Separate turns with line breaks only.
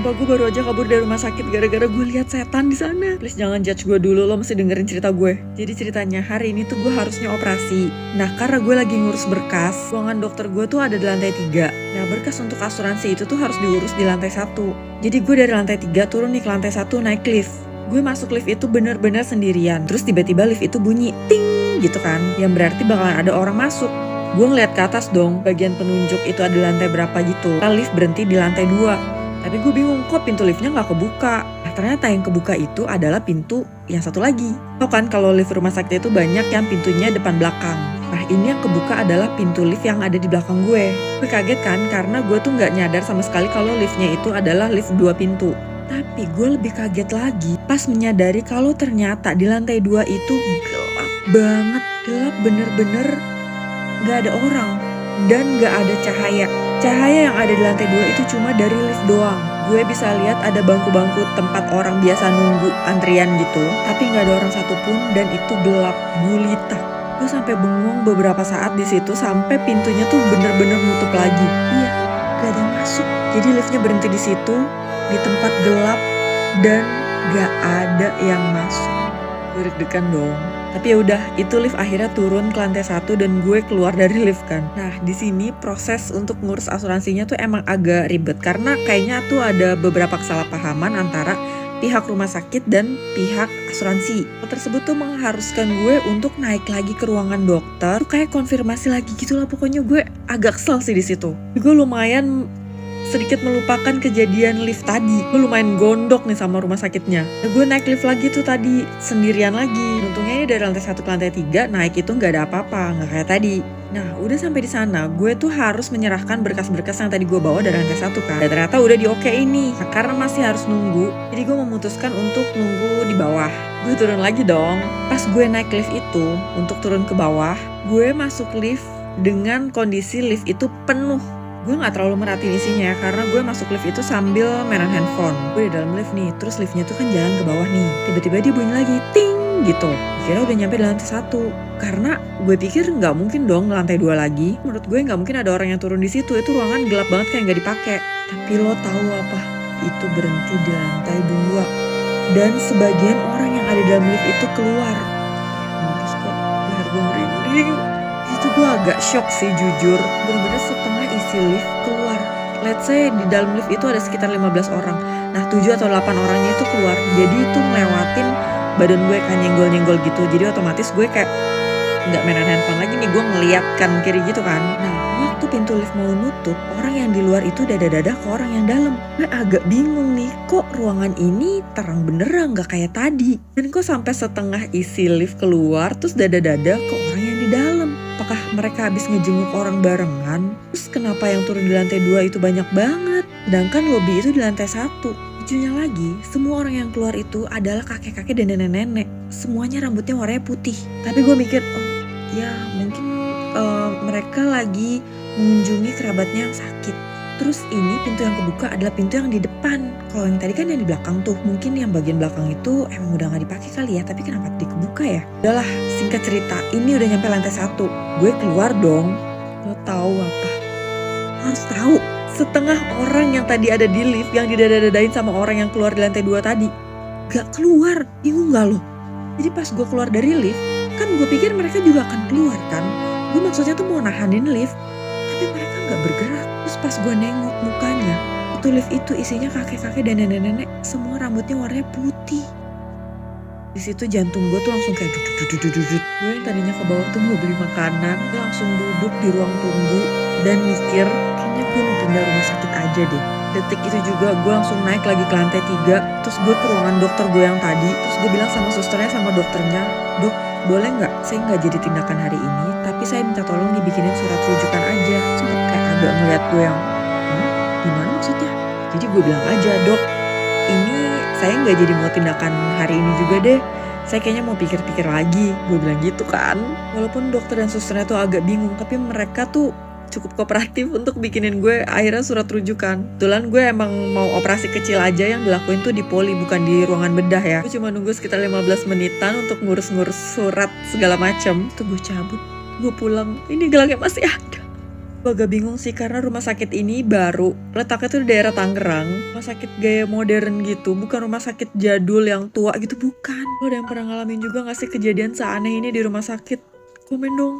Sumpah gue baru aja kabur dari rumah sakit gara-gara gue lihat setan di sana. Please jangan judge gue dulu, lo mesti dengerin cerita gue. Jadi ceritanya hari ini tuh gue harusnya operasi. Nah karena gue lagi ngurus berkas, ruangan dokter gue tuh ada di lantai 3. Nah berkas untuk asuransi itu tuh harus diurus di lantai 1. Jadi gue dari lantai 3 turun nih ke lantai 1 naik lift. Gue masuk lift itu bener-bener sendirian. Terus tiba-tiba lift itu bunyi ting gitu kan, yang berarti bakalan ada orang masuk. Gue ngeliat ke atas dong, bagian penunjuk itu ada lantai berapa gitu. Lift berhenti di lantai 2. Tapi gue bingung kok pintu liftnya gak kebuka. Nah ternyata yang kebuka itu adalah pintu yang satu lagi. Tau kan kalau lift rumah sakit itu banyak yang pintunya depan belakang. Nah ini yang kebuka adalah pintu lift yang ada di belakang gue. Gue kaget kan karena gue tuh gak nyadar sama sekali kalau liftnya itu adalah lift 2 pintu. Tapi gue lebih kaget lagi pas menyadari kalau ternyata di lantai 2 itu gelap banget. Gelap bener-bener gak ada orang dan gak ada cahaya. Cahaya yang ada di lantai 2 itu cuma dari lift doang. Gue bisa lihat ada bangku-bangku tempat orang biasa nunggu antrian gitu, tapi nggak ada orang satupun dan itu gelap gulita. Gue sampai bengong beberapa saat di situ sampai pintunya tuh bener-bener nutup lagi. Iya, gak ada yang masuk. Jadi liftnya berhenti di situ di tempat gelap dan gak ada yang masuk. Gue deg-degan dong. Tapi ya udah, itu lift akhirnya turun ke lantai 1 dan gue keluar dari lift kan. Nah, di sini proses untuk ngurus asuransinya tuh emang agak ribet karena kayaknya tuh ada beberapa kesalahpahaman antara pihak rumah sakit dan pihak asuransi. Hal tersebut tuh mengharuskan gue untuk naik lagi ke ruangan dokter. Tuh kayak konfirmasi lagi gitu lah, pokoknya gue agak kesel sih di situ. Gue lumayan sedikit melupakan kejadian lift tadi. Gue lumayan gondok nih sama rumah sakitnya. Nah, gue naik lift lagi tuh tadi sendirian lagi. Untungnya ini dari lantai 1 ke lantai 3 naik itu nggak ada apa-apa, nggak kayak tadi. Nah udah sampai di sana, gue tuh harus menyerahkan berkas-berkas yang tadi gue bawa dari lantai 1 kan. Dan ternyata udah di-okein nih. Nah, karena masih harus nunggu, jadi gue memutuskan untuk nunggu di bawah. Gue turun lagi dong. Pas gue naik lift itu untuk turun ke bawah, gue masuk lift dengan kondisi lift itu penuh. Gue gak terlalu merhatiin isinya karena gue masuk lift itu sambil mainan handphone. Gue di dalam lift nih, terus liftnya tuh kan jalan ke bawah nih. Tiba-tiba dia bunyi lagi, ting gitu. Kira udah nyampe di lantai 1. Karena gue pikir gak mungkin dong lantai 2 lagi. Menurut gue gak mungkin ada orang yang turun di situ. Itu ruangan gelap banget kayak gak dipakai. Tapi lo tahu apa? Itu berhenti di lantai 2. Dan sebagian orang yang ada di dalam lift itu keluar. Mampus kok, leher gue merinding. Itu gue agak shock sih jujur. Bener-bener setengah isi lift keluar. Let's say di dalam lift itu ada sekitar 15 orang. Nah 7 atau 8 orangnya itu keluar. Jadi itu ngelewatin badan gue kan nyenggol-nyenggol gitu. Jadi otomatis gue kayak gak mainan handphone lagi nih. Gue ngeliat kan kiri gitu kan. Nah waktu pintu lift mau nutup, orang yang di luar itu dadah-dadah ke orang yang dalam. Gue agak bingung nih, kok ruangan ini terang benerang gak kayak tadi. Dan kok sampai setengah isi lift keluar terus dadah-dadah ke orang yang di dalam. Apakah mereka habis ngejenguk orang barengan? Terus kenapa yang turun di lantai 2 itu banyak banget? Sedangkan lobby itu di lantai 1. Lucunya lagi, semua orang yang keluar itu adalah kakek-kakek dan nenek-nenek. Semuanya rambutnya warnanya putih. Tapi gue mikir, oh ya mungkin mereka lagi mengunjungi kerabatnya yang sakit. Terus ini pintu yang kebuka adalah pintu yang di depan. Kalau yang tadi kan yang di belakang tuh, mungkin yang bagian belakang itu emang udah gak dipakai kali ya. Tapi kenapa dikebuka ya? Udahlah, singkat cerita, ini udah nyampe lantai 1. Gue keluar dong. Lo tahu apa? Lo harus tahu. Setengah orang yang tadi ada di lift yang didadah-dadahin sama orang yang keluar di lantai 2 tadi gak keluar. Bingung gak lo? Jadi pas gue keluar dari lift, kan gue pikir mereka juga akan keluar kan. Gue maksudnya tuh mau nahanin lift, tapi mereka gak bergerak. Terus pas gue nengok mukanya, itu lift itu isinya kakek-kakek dan nenek-nenek, semua rambutnya warnanya putih. Di situ jantung gue tuh langsung kayak dudut. Gue yang tadinya ke bawah tuh mau beli makanan, gue langsung duduk di ruang tunggu dan mikir, kayaknya gue mau pindah rumah sakit aja deh. Detik itu juga gue langsung naik lagi ke lantai 3, terus gue ke ruangan dokter gue yang tadi, terus gue bilang sama susternya sama dokternya, dok, boleh nggak saya nggak jadi tindakan hari ini, tapi saya minta tolong dibikinin surat rujukan aja. Sempet kayak agak ngeliat gue yang, gimana maksudnya? Jadi gue bilang aja, dok, ini saya nggak jadi mau tindakan hari ini juga deh. Saya kayaknya mau pikir-pikir lagi, gue bilang gitu kan. Walaupun dokter dan susternya tuh agak bingung, tapi mereka tuh cukup kooperatif untuk bikinin gue akhirnya surat rujukan. Kebetulan gue emang mau operasi kecil aja yang dilakuin tuh di poli, bukan di ruangan bedah ya. Gue cuma nunggu sekitar 15 menitan untuk ngurus-ngurus surat segala macem. Tuh gue cabut, gue pulang, ini gelangnya masih ada. Gue agak bingung sih karena rumah sakit ini baru. Letaknya tuh di daerah Tangerang. Rumah sakit gaya modern gitu, bukan rumah sakit jadul yang tua gitu, bukan. Lo ada yang pernah ngalamin juga gak sih kejadian seaneh ini di rumah sakit? Komen dong.